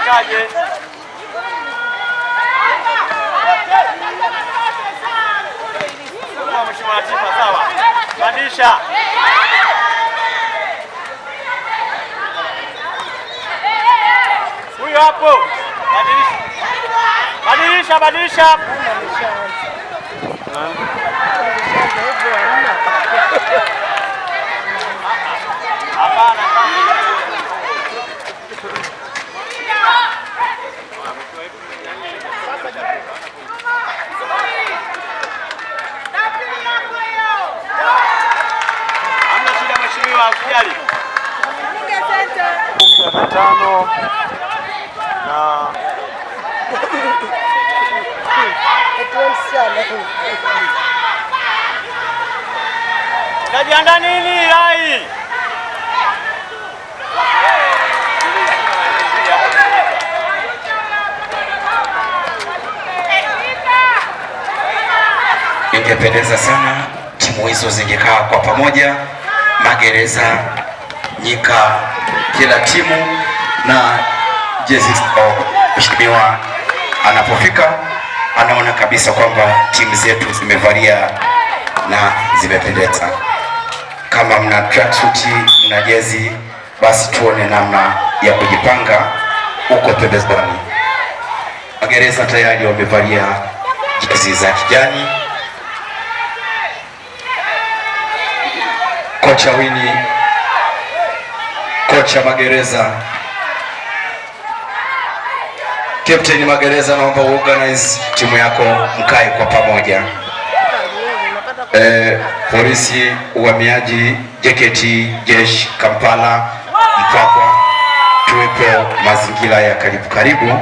Kaje. Mheshimiwa Latifa, sawa. Badilisha. Huyo hapo. Badilisha. Badilisha. Hapana. Hamna shida mheshimiwa, usijali. Bunge 5 na kajiandaa nini hai? Ingependeza sana timu hizo zingekaa kwa pamoja, Magereza, Nyika, kila timu na jezi zao. Mheshimiwa anapofika anaona kabisa kwamba timu zetu zimevalia na zimependeza. Kama mna tracksuit, mna jezi, basi tuone namna ya kujipanga huko pembezoni. Magereza tayari wamevalia jezi za kijani. Kocha Wini, kocha Magereza, Captain Magereza, naomba organize timu yako mkae kwa pamoja. Polisi, uhamiaji, JKT, jeshi, Kampala, Mpwapwa, tuwepo mazingira ya karibu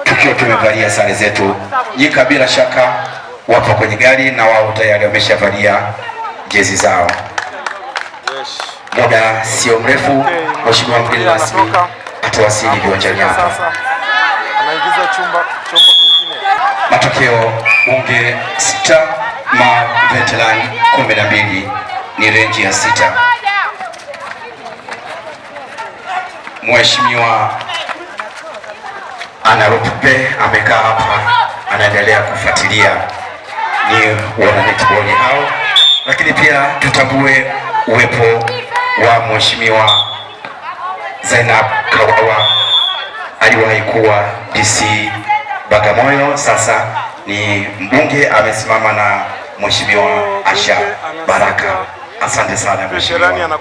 tukiwa tumevalia sare zetu. Nyika bila shaka wapo kwenye gari na wao tayari wameshavalia jezi zao. Muda sio mrefu mheshimiwa mgeni rasmi atawasili viwanjani hapa. Anaingiza chombo kingine. Matokeo Bunge 6, Veteran 12, ni renji ya 6. Mheshimiwa Anarupe amekaa hapa anaendelea kufuatilia ni wana netball hao, lakini pia tutambue uwepo wa Mheshimiwa Zainab Kawawa, aliwahi kuwa DC Bagamoyo, sasa ni mbunge, amesimama na Mheshimiwa Asha Baraka. Asante sana mheshimiwa.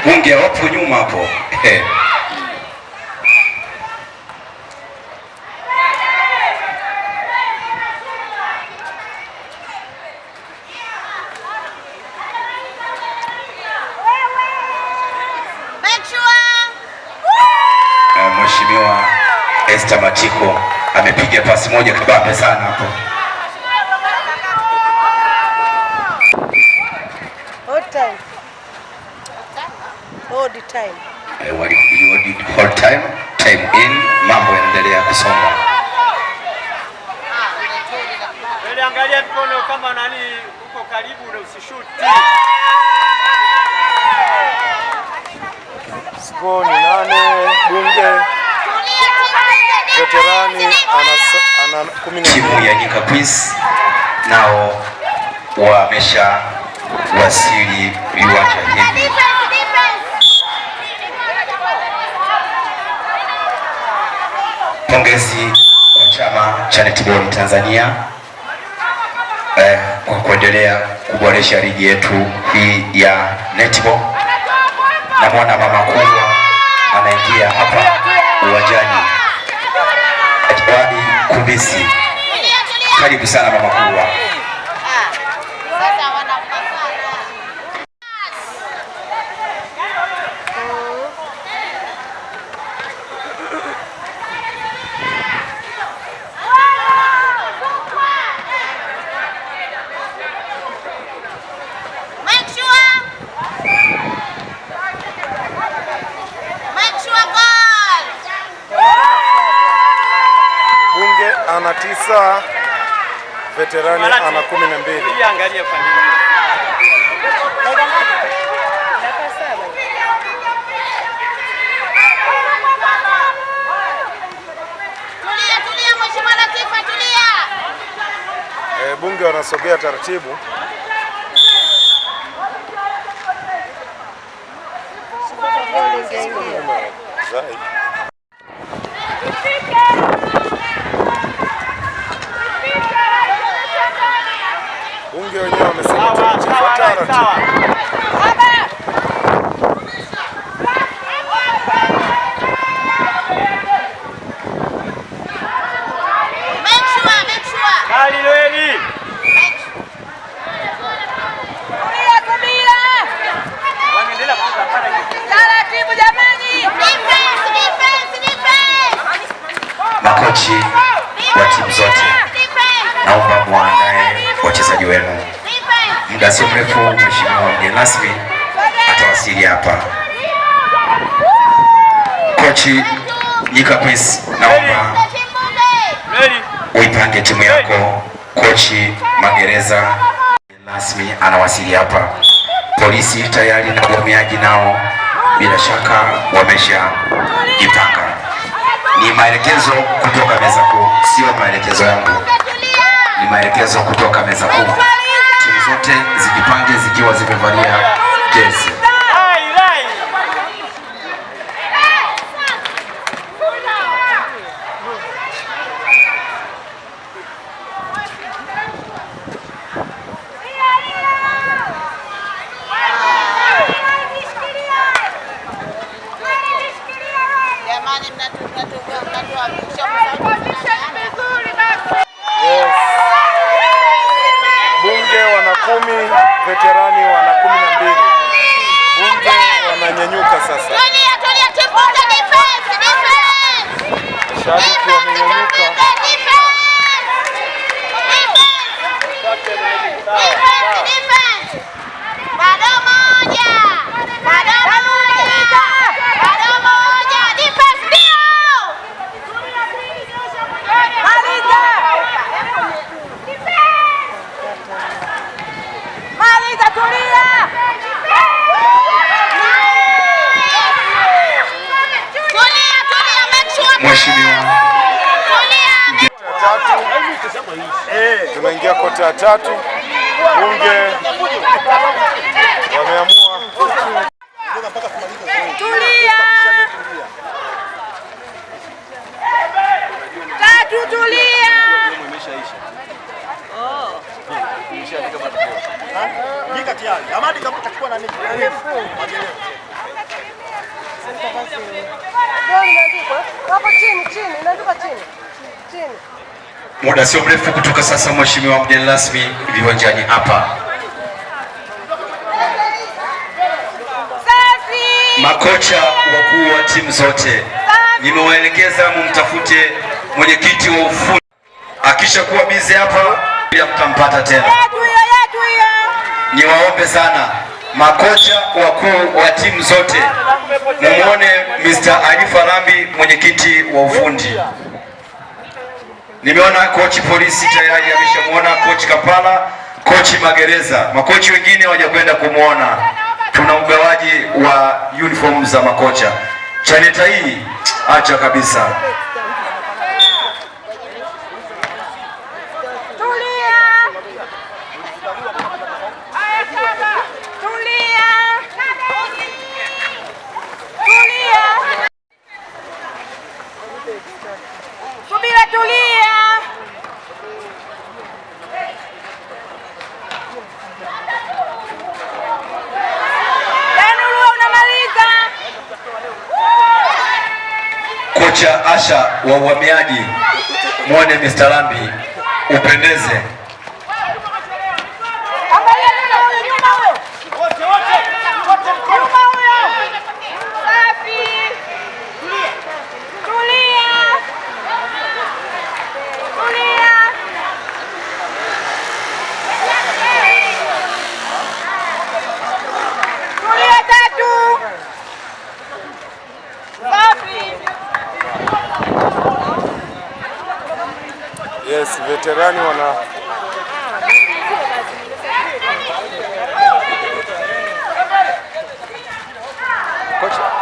Bunge wapo nyuma hapo. Mheshimiwa Esther Matiko amepiga pasi moja kabambe sana hapo. Hold time. Time in, mambo yanaendelea kusonga. Wewe angalia mkono kama nani uko karibu na usishuti. Skoni 8, Bunge Veterani ana 10. Timu ya Nyika Queens nao wamesha wasili viwanja hivi. Pongezi kwa chama cha netball Tanzania kwa kuendelea kuboresha ligi yetu hii ya netball. Namwona mama kubwa anaingia hapa uwanjani, Ajibadi Kubisi. Karibu sana mama kubwa. 9, veterani ana 12. Angalia pande hii. Tulia Mheshimiwa Latifa, tulia. Bunge wanasogea taratibu. Bunge wenyewe wamesema tucheze taratibu. Makochi wa timu zote, naomba muandae wachezaji wenu. Muda si mrefu mheshimiwa mgeni rasmi atawasili hapa. Kochi Nyika Chris, naomba uipange timu yako. Kochi Magereza rasmi anawasili hapa. Polisi tayari na wahamiaji nao bila shaka wameshajipanga. Ni maelekezo kutoka meza kuu, sio maelekezo yangu, ni maelekezo kutoka meza kuu. Timu zote zijipange zikiwa zimevalia jezi. Bunge wana 10, veterani wana 12. Bunge wananyanyuka sasa. Shabiki wamenyanyuka. Tunaingia kota ya 3. Bunge wameamua tulia. 3 tulia. Muda sio mrefu kutoka sasa mheshimiwa mgeni rasmi viwanjani hapa. Makocha wakuu wa timu zote, nimewaelekeza mumtafute mwenyekiti wa ufundi. Akishakuwa bize hapa pia mtampata tena. Niwaombe sana makocha wakuu wa timu zote, muone Mr. Alifa Rambi, mwenyekiti wa ufundi. Nimeona kochi polisi tayari ameshamuona, kochi Kapala, kochi Magereza. Makochi wengine hawajakwenda kumuona. Tuna ugawaji wa uniform za makocha. Chaneta hii acha kabisa. Kocha Asha wa uhamiaji, muone Mr. Rambi upendeze. veterani wana kocha.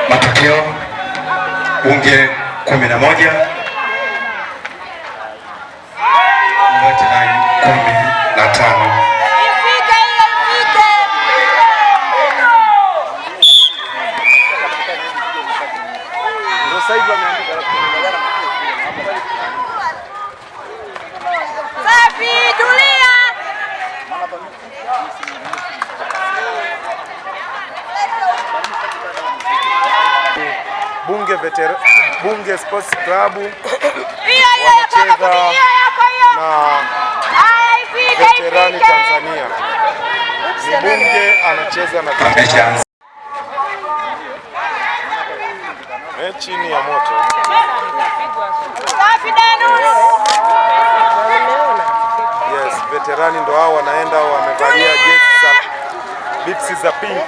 Matokeo Bunge 11 veterani 15. Bunge Sports Club wanacheza na Veterani Tanzania. Ni Bunge anacheza na Veterani. Mechi ni ya moto. Yes, Veterani ndo hao wanaenda wamevalia jezi za bipsi za pink.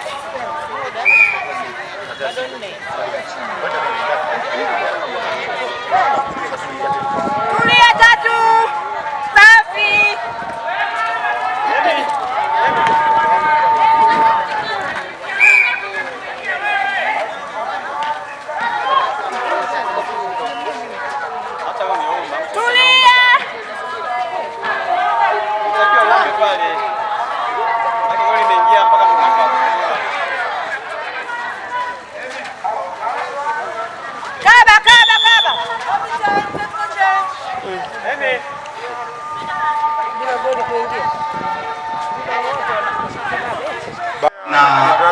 Na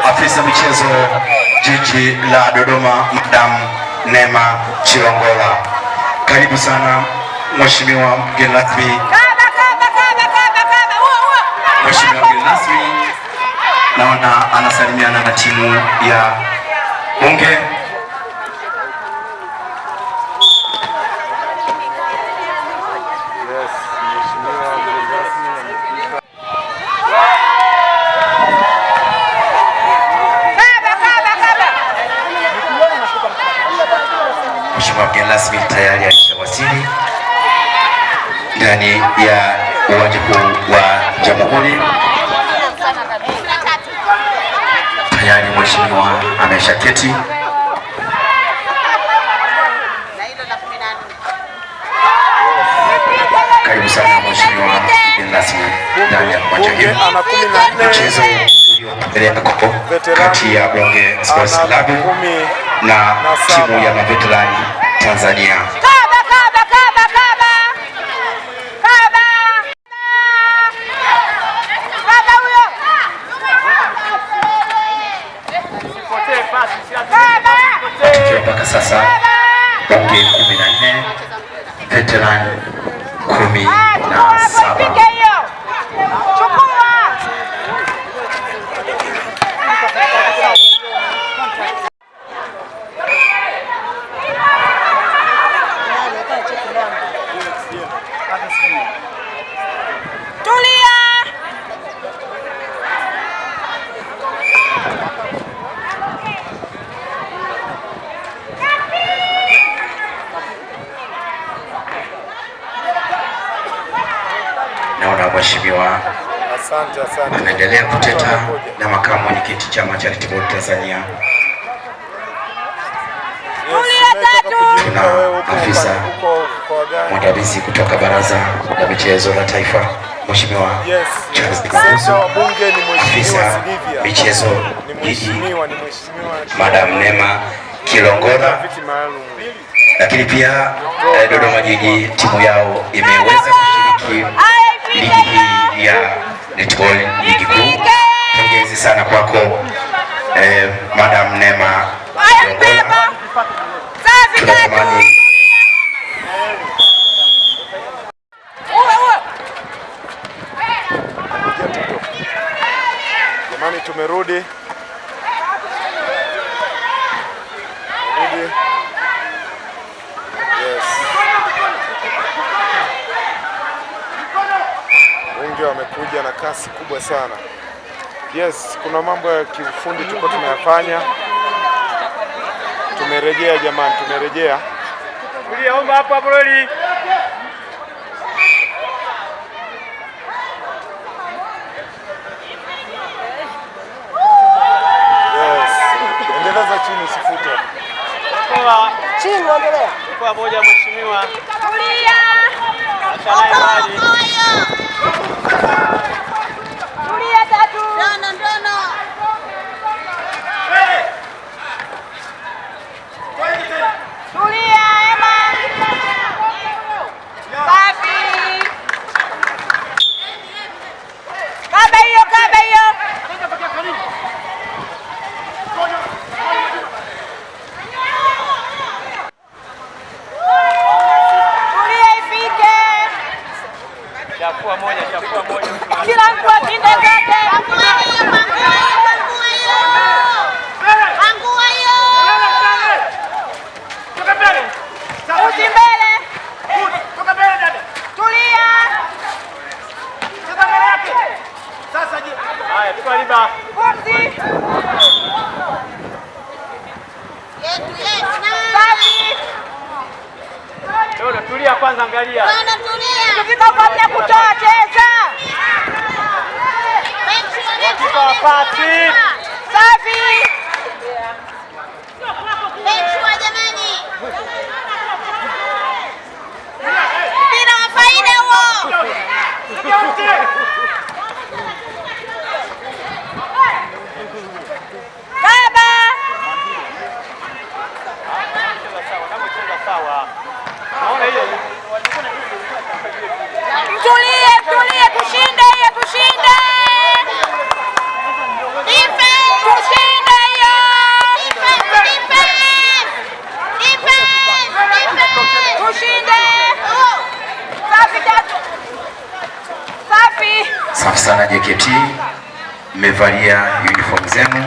afisa michezo jiji la Dodoma, Madam Neema Chilongola. Karibu sana Mheshimiwa mgeni rasmi. Mheshimiwa mgeni rasmi naona anasalimiana na timu ya Bunge. Mheshimiwa mgeni rasmi tayari alishawasili ndani ya uwanja huu wa Jamhuri. Tayari mheshimiwa ameshaketi. uwanja huu. ana 14. Mchezo ulioendelea kati ya Bunge Sports Club na timu ya maveterani Tanzania. Mpaka sasa Bunge 14, veterani 17. Naona mheshimiwa anaendelea kuteta na makamu mwenyekiti chama cha Netball Tanzania. Tuna afisa mwandamizi kutoka Baraza la Michezo la Taifa, Mheshimiwa Charles Dikubuzu, afisa michezo jiji Madam Nema Kilongola, lakini pia Dodoma Jiji timu yao imeweza kushiriki ligi hii ya netball ligi kuu. Pongezi sana kwako Madam Nema Kilongola. Tunatamani jamani, tumerudi. Bunge wamekuja na kasi kubwa sana. Yes, kuna mambo ya kiufundi tuko tunayafanya. Tumerejea jamani, tumerejea. Tuliomba hapo hapo lori. Yes. Endeleza chini usifute. Kwa Chini endelea. kwa moja mheshimiwa. Tulia. Acha mbali. Tulia tatu. Ndono. Tulia Emma. Safi. Kaba hiyo. Tulia ifike. Chafua moja. Kila mtu atinde zake. Pangua hiyo. Usi mbele. Toka mbele dada. Tulia. Toka mbele yake. Sasa je. Haya, chukua riba. Pumzi. Safi. Dodo, tulia kwanza, angalia. Ukifika wakati ya kutoa cheza. Chukua pasi. Safi. Jamani. Mpira wa faida huo. Baba. Naona hiyo. Tulie, tushinde hiyo, tushinde. Defense, tushinde hiyo. Defense. Tushinde. Safi tatu. Safi. safi sana JKT, mmevalia uniform zenu.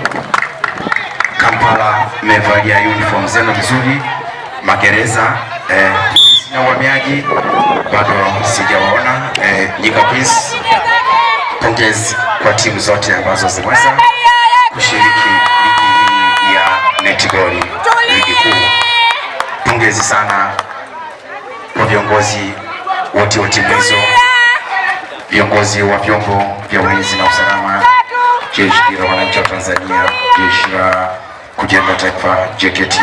Kampala mmevalia uniform zenu vizuri. Magereza na uhamiaji bado sijawaona. Nyika Queens, pongezi kwa timu zote ambazo zimeweza kushiriki ligi hii ya netball ligi kuu. Pongezi sana kwa viongozi wote wa timu hizo, viongozi wa vyombo vya ulinzi na usalama, jeshi la wananchi wa Tanzania, jeshi la kujenga taifa JKT,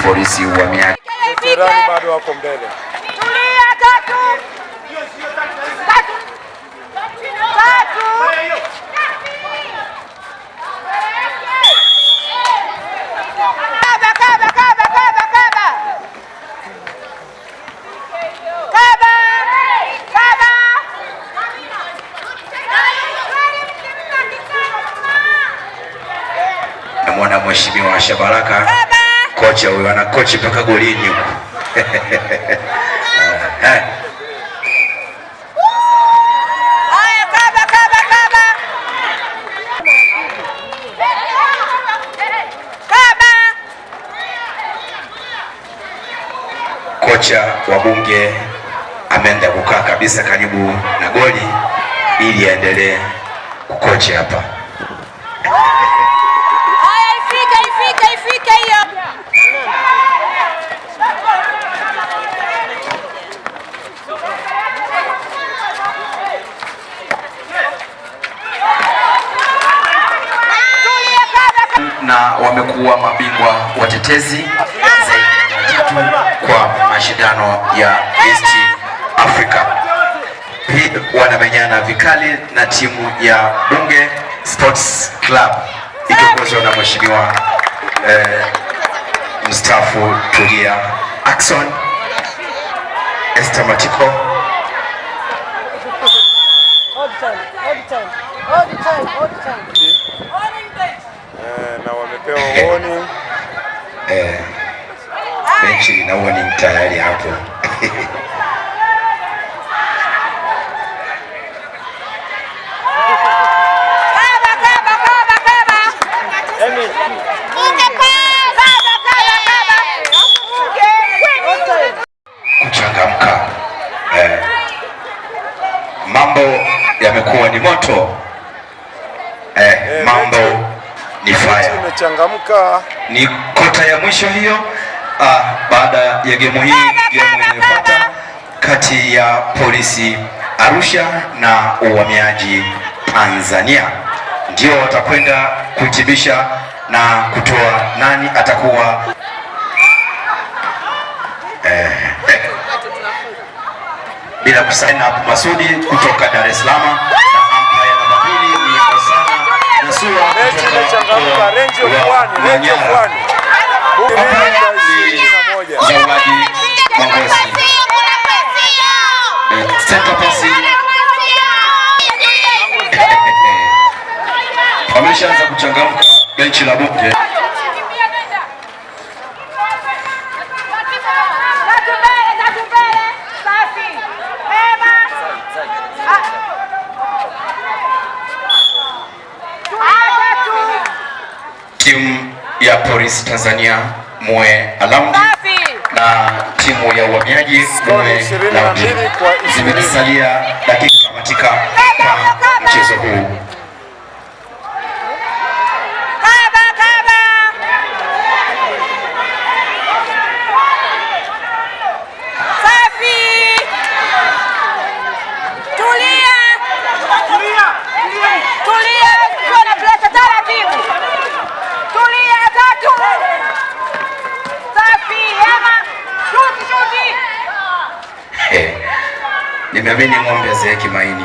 polisi, uhamiaji. Veterani bado wako mbele. Tulia tatu. kocha huyo ana kochi mpaka golini huko. Kocha wa Bunge ameenda kukaa kabisa karibu na goli ili aendelee kukocha hapa. Ifike hiyo. Na wamekuwa mabingwa watetezi zaidi ya 3 kwa mashindano ya East Africa. Hii wanamenyana vikali na timu ya Bunge Sports Club ikiongozwa na mheshimiwa mstaafu Tulia Ackson Esther Matiko. Na wamepewa uoni. Benchi na uoni tayari hapo. Kuchangamka. Mambo yamekuwa ni moto. Mambo ni fire. Imechangamka. Ni kota ya mwisho hiyo. Baada ya gemu hii, gemu inayofuata kati ya Polisi Arusha na Uhamiaji Tanzania ndio watakwenda kutibisha na kutoa nani atakuwa bila kusaina hapo Masudi kutoka Dar es Salaam na umpire namba 2 ni Osana Nasura Imechangamka. Range of one. Zawadi Mwangosi. Center pass. Wameshaanza kuchangamka benchi la Bunge. Timu ya Polisi Tanzania muwe alaundi na timu ya Uhamiaji muwe alaundi. Zimesalia dakika katika kwa mchezo huu. Nimeamini ng'ombe zeeki maini.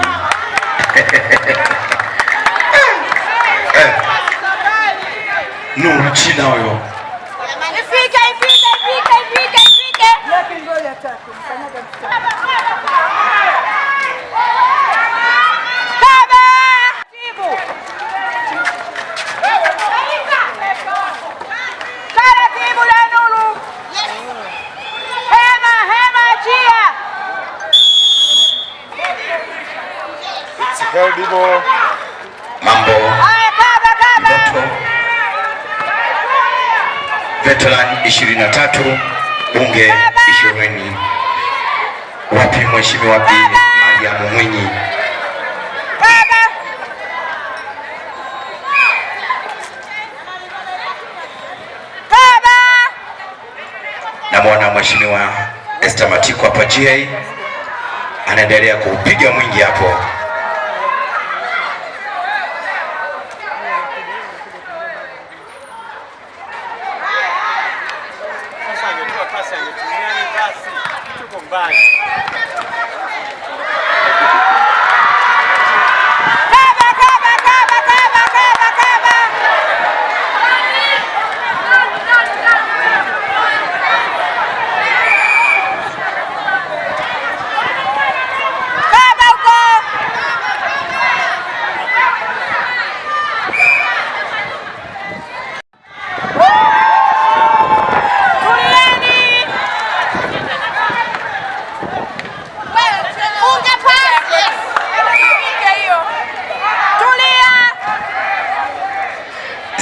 Nuru China huyo. Ifike. Mambo moto. Veteran 23 Bunge 20. Wapi mheshimiwa Bi Mariam Mwinyi? Na mwana mheshimiwa Esther Matiko hapa GA anaendelea kupiga mwingi hapo.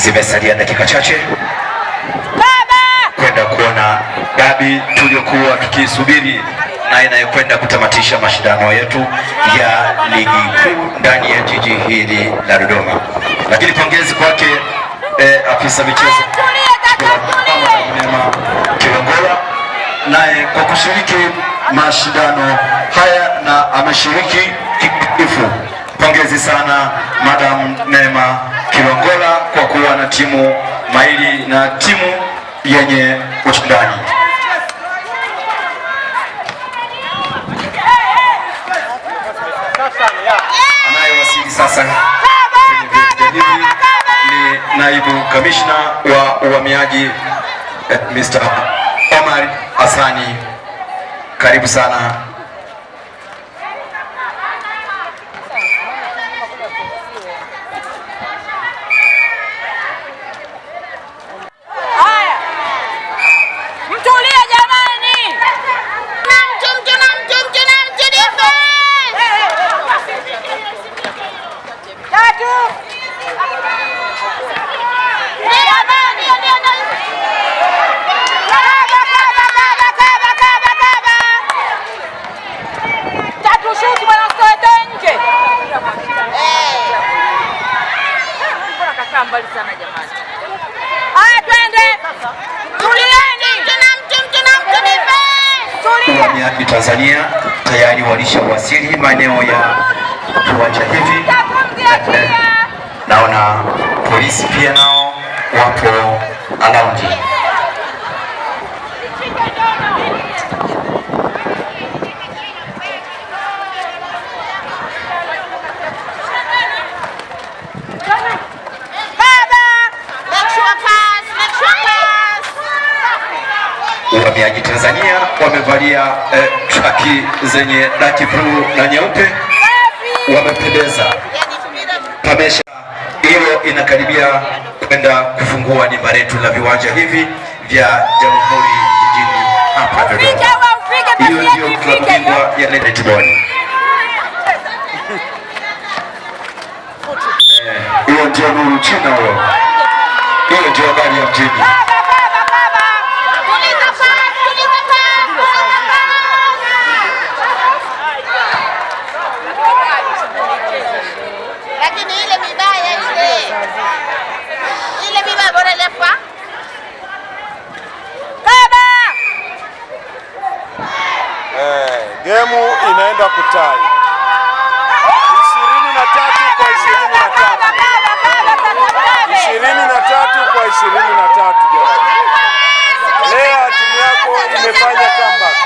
Zimesalia dakika chache kwenda kuona dabi tuliokuwa tukisubiri na inayokwenda kutamatisha mashindano yetu ya ligi kuu ndani ya jiji hili la Dodoma. Lakini pongezi kwake afisa michezo Kilongola naye kwa kushiriki mashindano haya na ameshiriki kikamilifu. Pongezi sana Madam Neema Kilongola kwa kuwa na timu mahiri na timu yenye ushindani. Anayewasili sasa ni naibu kamishna wa uhamiaji Mr. Omar Hassani. Karibu sana. Mbali sana jamani. Haya twende. Tulieni. Tulieni. Tanzania tayari walishawasili maeneo ya viwanja hivi. Naona polisi pia nao wapo around. Uhamiaji Tanzania wamevalia traki zenye dark blue na nyeupe, wamependeza. Pamesha hiyo inakaribia kwenda kufungua dimba letu la viwanja hivi vya Jamhuri jijini hapa Dodoma. Hiyo ndio klabu bingwa ya netball. Hiyo ndio Nuru China huyo. Hiyo ndio habari ya mjini. Gemu inaenda kutai 23 kwa 23. 23 kwa 23 jamani. Leo timu yako imefanya comeback.